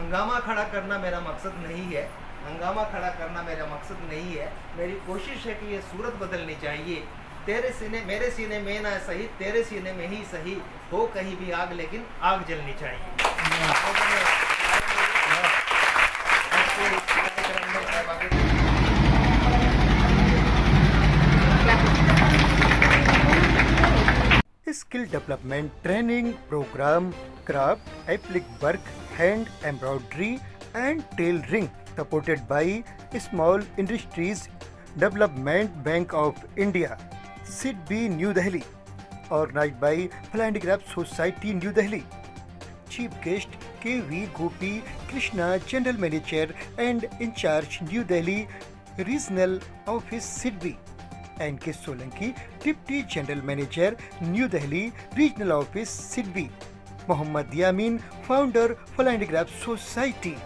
हंगामा खड़ा करना मेरा मकसद नहीं है, हंगामा खड़ा करना मेरा मकसद नहीं है। मेरी कोशिश है कि ये सूरत बदलनी चाहिए। तेरे सीने मेरे सीने में ना सही, तेरे सीने में ही सही, हो कहीं भी आग लेकिन आग जलनी चाहिए। Skill development training programme, craft, applique work, hand embroidery and tailoring, supported by Small Industries Development Bank of India, SIDBI, New Delhi, organized by Handicraft Society, New Delhi. Chief guest K.V. Gopi Krishna, General Manager and in charge, New Delhi Regional Office, SIDBI. N.K. Solanki, Deputy General Manager, New Delhi Regional Office, SIDBI. Mohammad Yamin, Founder, Handicraft Society.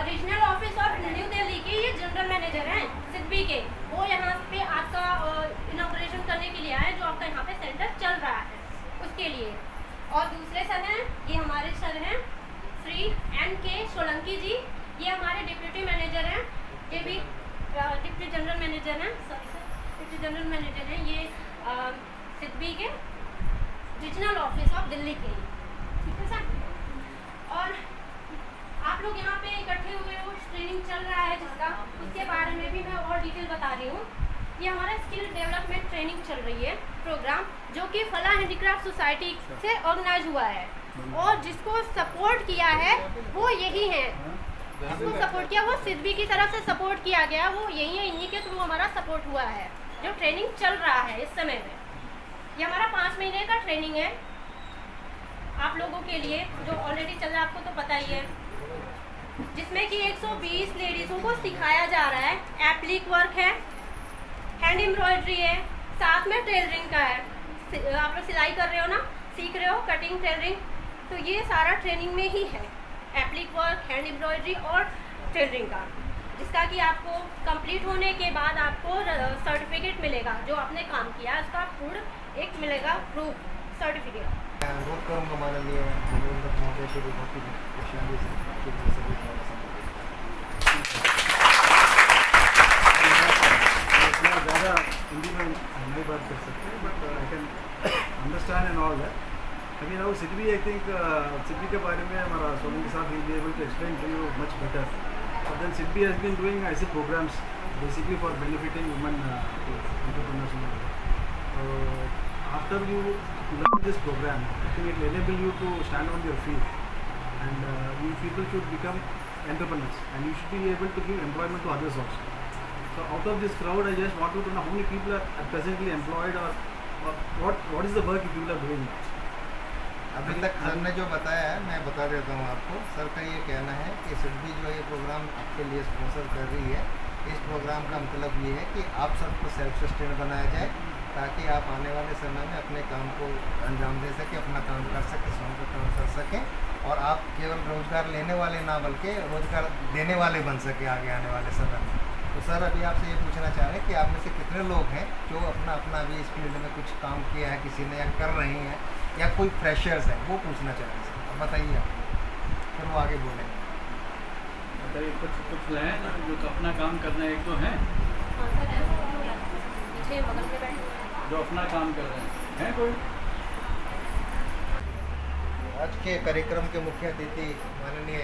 Regional office of new Delhi के ये general manager हैं सिडबी के। वो यहाँ पे आपका inauguration करने के लिए आए, जो आपका यहाँ पे सेंटर चल रहा है उसके लिए। और दूसरे सर हैं, ये हमारे सर हैं श्री N.K. सोलंकी जी, ये हमारे डिप्यूटी मैनेजर हैं, ये भी डिप्टी जनरल मैनेजर हैं, डिप्टी जनरल मैनेजर हैं ये सिडबी के रीजनल ऑफिस ऑफ दिल्ली के। ठीक है सर। और आप लोग यहाँ पे इकट्ठे हुए हो, ट्रेनिंग चल रहा है जिसका, उसके बारे में भी मैं और डिटेल बता रही हूँ। ये हमारा स्किल डेवलपमेंट ट्रेनिंग चल रही है प्रोग्राम, जो कि फला हैंडीक्राफ्ट सोसाइटी से ऑर्गेनाइज हुआ है, और जिसको सपोर्ट किया है वो यही है। जिसको सपोर्ट किया वो सिडबी की तरफ से सपोर्ट किया गया, वो यही है, इन्हीं के थ्रू हमारा सपोर्ट हुआ है। जो ट्रेनिंग चल रहा है इस समय में, ये हमारा 5 महीने का ट्रेनिंग है आप लोगों के लिए, जो ऑलरेडी चल रहा है, आपको तो पता ही है, जिसमें कि 120 लेडीज़ों को सिखाया जा रहा है। एप्लिक वर्क है, हैंड एम्ब्रॉयडरी है, साथ में टेलरिंग का है। आप लोग सिलाई कर रहे हो ना, सीख रहे हो कटिंग टेलरिंग, तो ये सारा ट्रेनिंग में ही है। एप्लिक वर्क, हैंड एम्ब्रॉयडरी और टेलरिंग का, जिसका कि आपको कंप्लीट होने के बाद आपको सर्टिफिकेट मिलेगा, जो आपने काम किया उसका पूर्ण एक मिलेगा प्रूफ सर्टिफिकेट। अनुरोध करूँगा माननीय महोदय श्री गोपी कृष्णा जी से ज़्यादा हिंदी में नहीं बात कर सकते, but I can understand and all that. अभी now SIDBI, I think SIDBI के बारे में हमारा सोलंकी साहब will be able to explain to you much better. But then SIDBI has been doing ऐसे programmes basically for benefiting women entrepreneurs. So after you learn this program, I think it will enable you to stand on your feet, and you people should become entrepreneurs, and you should be able to give employment to others also. So out of this crowd, I just want to know how many people are presently employed, or what is the work you people are doing now? अभी तक sir ने जो बताया है मैं बता देता हूँ आपको। सर का ये कहना है कि सिडबी जो ये प्रोग्राम आपके लिए स्पॉन्सर कर रही है, इस प्रोग्राम का मतलब ये है कि आप सबको सेल्फ सस्टेन बनाया जाए, ताकि आप आने वाले समय में अपने काम को अंजाम दे सकें, अपना काम कर सकें, स्वयं का काम कर सकें, और आप केवल रोज़गार लेने वाले ना बल्कि रोज़गार देने वाले बन सकें आगे आने वाले समय में। तो सर अभी आपसे ये पूछना चाह रहे हैं कि आप में से कितने लोग हैं जो अपना अपना अभी इस फील्ड में कुछ काम किया है किसी ने, या कर रहे हैं, या कोई फ्रेशर्स है, वो पूछना चाह रहे हैं सर। अब बताइए आप, फिर वो आगे बोलेंगे। बताइए, कुछ हैं जो अपना काम करना है, एक तो हैं पीछे बगल में बैठे जो अपना काम कर रहे हैं कोई? आज के कार्यक्रम के मुख्य अतिथि माननीय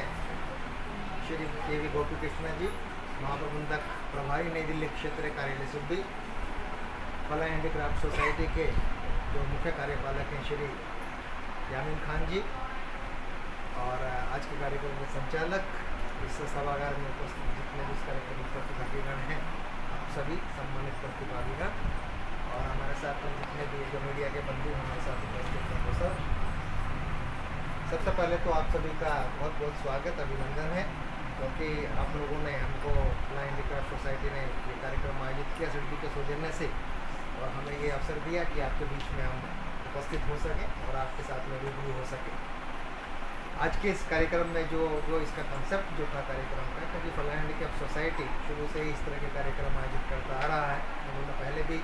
श्री K.V. गोपी कृष्णा जी, महाप्रबंधक प्रभारी नई दिल्ली क्षेत्रीय कार्यालय सिडबी, फला हैंडीक्राफ्ट सोसाइटी के जो मुख्य कार्यपालक हैं श्री यामीन खान जी, और आज के कार्यक्रम के संचालक, इस सभागार में उपस्थित जितने भी इस कार्यक्रम के प्रतिभागीगण हैं, आप सभी सम्मानित प्रतिभागीगण, और हमारे साथ में जितने भी जो मीडिया के बंधु हमारे साथ उपस्थित हैं वो सब, सबसे पहले तो आप सभी का बहुत बहुत स्वागत, अभिनंदन है, क्योंकि आप लोगों ने हमको फ्लाइंग हैंडीक्राफ्ट सोसाइटी ने ये कार्यक्रम आयोजित किया सिडबी के सौजन्य से, और हमें ये अवसर दिया कि आपके बीच में हम उपस्थित हो सकें और आपके साथ में रूबरू हो सके। आज के इस कार्यक्रम में जो इसका कंसेप्ट जो था कार्यक्रम का, क्योंकि फ्लाइंग हैंडीक्राफ्ट सोसाइटी शुरू से ही इस तरह के कार्यक्रम आयोजित करता आ रहा है। उन्होंने पहले भी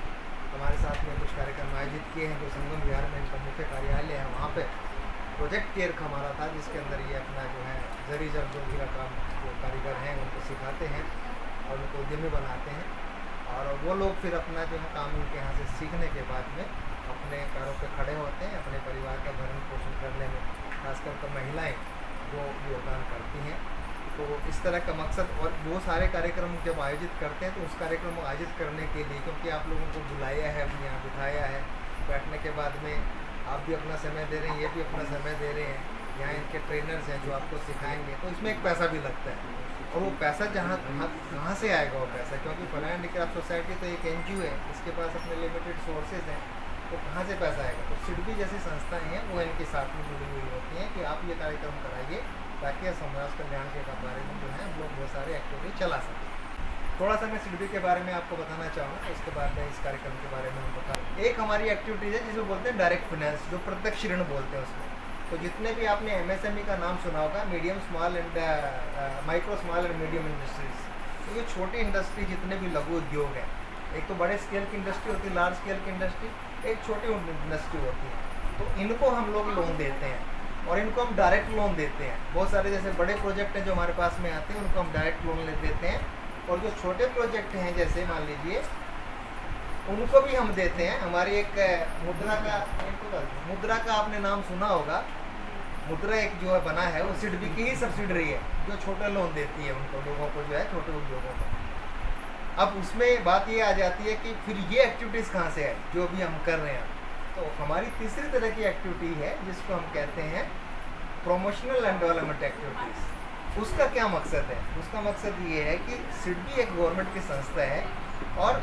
हमारे साथ में कुछ कार्यक्रम आयोजित किए हैं। जो संगम विहार में इनका मुख्य कार्यालय है, वहाँ पे प्रोजेक्ट केयर हमारा था, जिसके अंदर ये अपना जो है जरी जरदोजी का काम जो कारीगर हैं उनको सिखाते हैं और उनको उद्यमी बनाते हैं, और वो लोग फिर अपना जो है काम उनके यहाँ से सीखने के बाद में अपने पैरों पे खड़े होते हैं, अपने परिवार का भरण पोषण करने में खासकर तो महिलाएं जो योगदान करती हैं। तो इस तरह का मकसद, और वो सारे कार्यक्रम जब आयोजित करते हैं तो उस कार्यक्रम को आयोजित करने के लिए, क्योंकि आप लोगों को बुलाया है, अपने यहाँ बिठाया है, बैठने के बाद में आप भी अपना समय दे रहे हैं, ये भी अपना समय दे रहे हैं, यहाँ इनके ट्रेनर्स हैं जो आपको सिखाएंगे, तो इसमें एक पैसा भी लगता है। और वो पैसा कहाँ से आएगा वो पैसा, क्योंकि फ्लाइंग हैंडीक्राफ्ट सोसाइटी तो एक NGO है, इसके पास अपने लिमिटेड सोर्सेज हैं, तो कहाँ से पैसा आएगा। तो सिडबी जैसी संस्थाएं हैं वो इनके साथ में जुड़ी हुई होती हैं कि आप ये कार्यक्रम कराइए ताकि समाज कल्याण के बारे में जो है हम लोग बहुत सारे एक्टिविटी चला सकें। थोड़ा सा मैं सिडबी के बारे में आपको बताना चाहूँगा, इसके बाद में इस कार्यक्रम के बारे में हम बता। एक हमारी एक्टिविटीज़ है जिसको बोलते हैं डायरेक्ट फाइनेंस, जो प्रत्यक्ष ऋण बोलते हैं उसमें। तो जितने भी आपने MSME का नाम सुना होगा, medium small and micro small and medium industries, तो ये छोटी इंडस्ट्री जितने भी लघु उद्योग हैं, एक तो बड़े स्केल की इंडस्ट्री होती है, लार्ज स्केल की इंडस्ट्री, एक छोटी इंडस्ट्री होती है। तो इनको हम लोग लोन देते हैं और इनको हम डायरेक्ट लोन देते हैं। बहुत सारे जैसे बड़े प्रोजेक्ट हैं जो हमारे पास में आते हैं, उनको हम डायरेक्ट लोन ले देते हैं, और जो छोटे प्रोजेक्ट हैं जैसे मान लीजिए उनको भी हम देते हैं। हमारी एक मुद्रा का आपने नाम सुना होगा, मुद्रा एक जो है बना है वो सिडबी की ही सब्सिडरी है, जो छोटे लोन देती है उनको, लोगों को जो है छोटे उद्योगों को। अब उसमें बात ये आ जाती है कि फिर ये एक्टिविटीज़ कहाँ से है जो भी हम कर रहे हैं। तो हमारी तीसरी तरह की एक्टिविटी है जिसको हम कहते हैं प्रमोशनल एंड डेवलपमेंट एक्टिविटीज़। उसका क्या मकसद है? उसका मकसद ये है कि सिडबी एक गवर्नमेंट की संस्था है और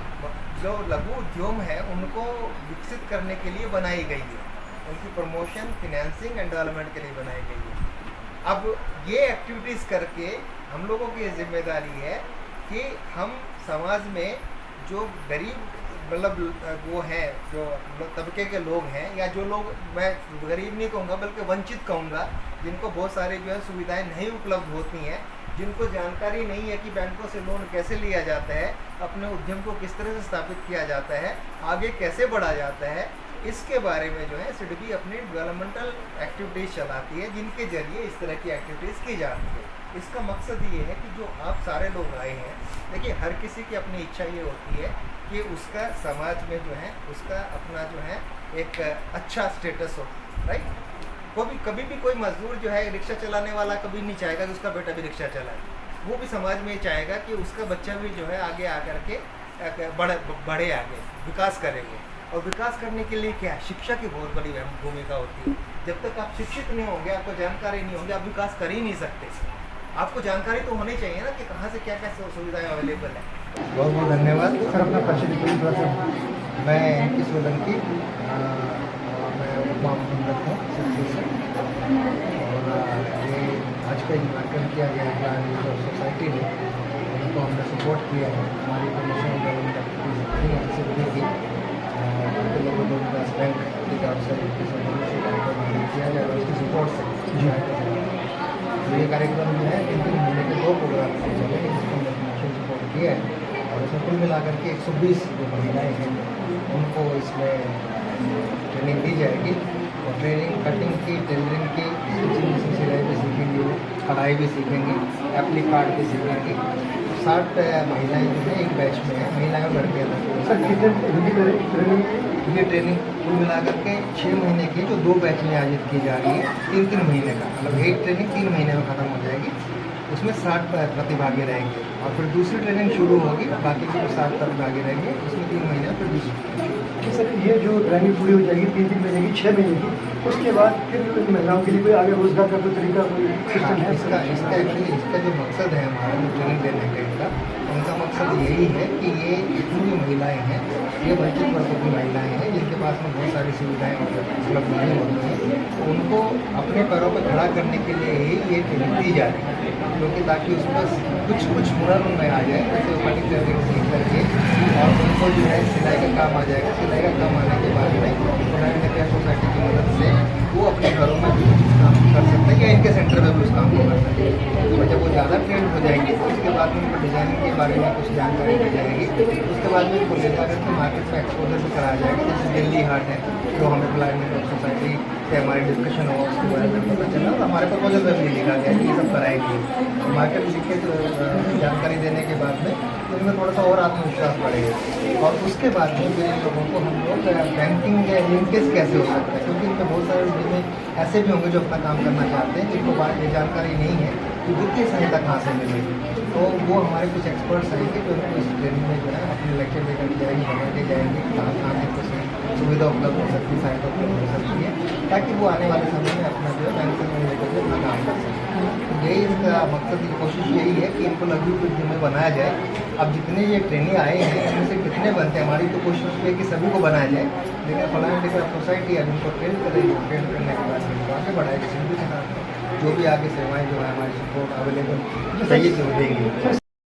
जो लघु उद्योग है उनको विकसित करने के लिए बनाई गई है, उनकी प्रमोशन, फिनेंसिंग एंड डेवलपमेंट के लिए बनाई गई है। अब ये एक्टिविटीज़ करके हम लोगों की जिम्मेदारी है कि हम समाज में जो गरीब मतलब वो हैं, जो तबके के लोग हैं, या जो लोग, मैं गरीब नहीं कहूँगा बल्कि वंचित कहूँगा, जिनको बहुत सारी जो है सुविधाएं नहीं उपलब्ध होती हैं, जिनको जानकारी नहीं है कि बैंकों से लोन कैसे लिया जाता है, अपने उद्यम को किस तरह से स्थापित किया जाता है, आगे कैसे बढ़ा जाता है, इसके बारे में जो है सिडबी अपनी डेवलपमेंटल एक्टिविटीज़ चलाती है, जिनके जरिए इस तरह की एक्टिविटीज़ की जाती है। इसका मकसद ये है कि जो आप सारे लोग आए हैं, देखिए हर किसी की अपनी इच्छा ये होती है कि उसका समाज में जो है उसका अपना जो है एक अच्छा स्टेटस हो, राइट। कभी भी कोई मजदूर जो है रिक्शा चलाने वाला कभी नहीं चाहेगा कि उसका बेटा भी रिक्शा चलाए, वो भी समाज में चाहेगा कि उसका बच्चा भी जो है आगे आकर के बढ़े आगे, विकास करेंगे। और विकास करने के लिए क्या, शिक्षा की बहुत बड़ी भूमिका होती है। जब तक आप शिक्षित नहीं होंगे, आपको जानकारी नहीं होगी, आप विकास कर ही नहीं सकते। आपको जानकारी तो होनी चाहिए ना कि कहाँ से क्या क्या सुविधाएं अवेलेबल है। बहुत बहुत धन्यवाद सर। अपना परिचय थोड़ा सा। मैं इनकी सोलंकी, मैं उपमहाप्रबंधक हूँ सिडबी से, और ये आज का जो कार्यक्रम किया गया है फ्लाइंग हैंडीक्राफ्ट सोसाइटी ने, उनको हमने सपोर्ट किया है। हमारी प्रमोशन डेवलपमेंट एक्टिविटीज़ सिडबी की लोगों को विकास बैंक की तरफ से कार्यक्रम किया जाएगा, उसकी सपोर्ट से। तो ये कार्यक्रम जो है 3 महीने के 2 प्रोग्राम चले, जिसको हमने फाइनेंशियल सपोर्ट किया है, और इसमें कुल मिलाकर के 120 जो महिलाएँ हैं उनको इसमें ट्रेनिंग दी जाएगी। और ट्रेनिंग कटिंग की, टेलरिंग की, स्टिचिंग की, सिलाई भी सीखेंगी, कढ़ाई भी सीखेंगी, एप्लिक कार्ड भी सीखेंगी। 60 महिलाएँ जो है एक बैच में है, महिलाएँ और लड़कियाँ। सर ये ट्रेनिंग कुल मिलाकर के 6 महीने की जो 2 बैच में आयोजित की जा रही है, 3-3 महीने का, मतलब एक ट्रेनिंग 3 महीने में ख़त्म हो जाएगी। उसमें 60 प्रतिभागी रहेंगे, और फिर दूसरी ट्रेनिंग शुरू होगी, बाकी के जो 60 प्रतिभागी रहेंगे उसमें 3 महीने फिर दूसरी। कि सर ये जो ट्रेनिंग पूरी हो जाएगी 3 महीने की 6 महीने की, उसके बाद फिर महिलाओं के लिए कोई आगे रोजगार का कोई तरीका कोई सिस्टम है? इसका जो मकसद है हमारा जो ट्रेनिंग देने का इनका उनका मकसद यही है कि ये जितनी भी महिलाएं हैं, ये वंचित वर्गों की महिलाएं हैं जिनके पास में बहुत सारी सुविधाएं उपलब्ध नहीं होती हैं, उनको अपने पैरों पर खड़ा करने के लिए ही ये ट्रेनिंग दी जा रही है, क्योंकि ताकि उसमें कुछ हुनर उनमें आ जाए, जैसे कटिंग टेलरिंग सीख करके और उनको जो है सिलाई का काम आ जाएगा। सिलाई का काम आने के बाद में फलाना केयर सोसाइटी की मदद से वो अपने घरों में भी कुछ काम कर सकते हैं या इनके सेंटर में भी उस काम को कर सकते हैं। और जब वो ज़्यादा ट्रेंड हो जाएंगे तो उसके बाद में उनको डिजाइनिंग के बारे में कुछ जानकारी दी जाएगी। उसके बाद में उनको ले जाकर के मार्केट में एक्सपोजर से कराया जाएगा। जैसे दिल्ली हाट है जो हमें ब्लाइंड सोसाइटी से हमारी डिस्कशन हुआ उसके बारे में पता चला और हमारे प्रपोजल में भी लिखा गया कि ये सब कराएंगे। मार्केट लिख के जानकारी देने के बाद में उनमें थोड़ा सा और आत्मविश्वास बढ़ेगा और उसके बाद में फिर इन लोगों को हम लोग बैंकिंग लिंकेज कैसे हो सकता है, क्योंकि इनमें बहुत सारे जिनमें ऐसे भी होंगे जो अपना काम करना चाहते हैं जिनको बात ये जानकारी नहीं है कि वित्तीय सहायता कहाँ से मिलेगी। तो वो हमारे कुछ एक्सपर्ट्स आएंगे जो उनको इस ट्रेनिंग में जो है अपने लेक्चर देकर जाएंगे, बता के जाएंगे कहाँ कहाँ से कुछ सुविधा उपलब्ध हो सकती है, सहायता उपलब्ध हो सकती है, ताकि वो आने वाले समय में अपना जो है बैंक से लोन लेकर के अपना काम कर सकें। तो यही इसका मकसद की कोशिश यही है कि इनको लघु उद्योग में बनाया जाए। अब जितने ये ट्रेनिंग आए हैं इनमें से कितने बनते हैं, हमारी तो कोशिश है कि सभी को बनाया जाए, लेकिन फलाना टेकर सोसाइटी अब इनको ट्रेन करेगी, ट्रेन करने के बाद इनको आगे बढ़ाएगी, जो भी आगे सेवाएं जो है हमारी सपोर्ट अवेलेबल सही से देंगी।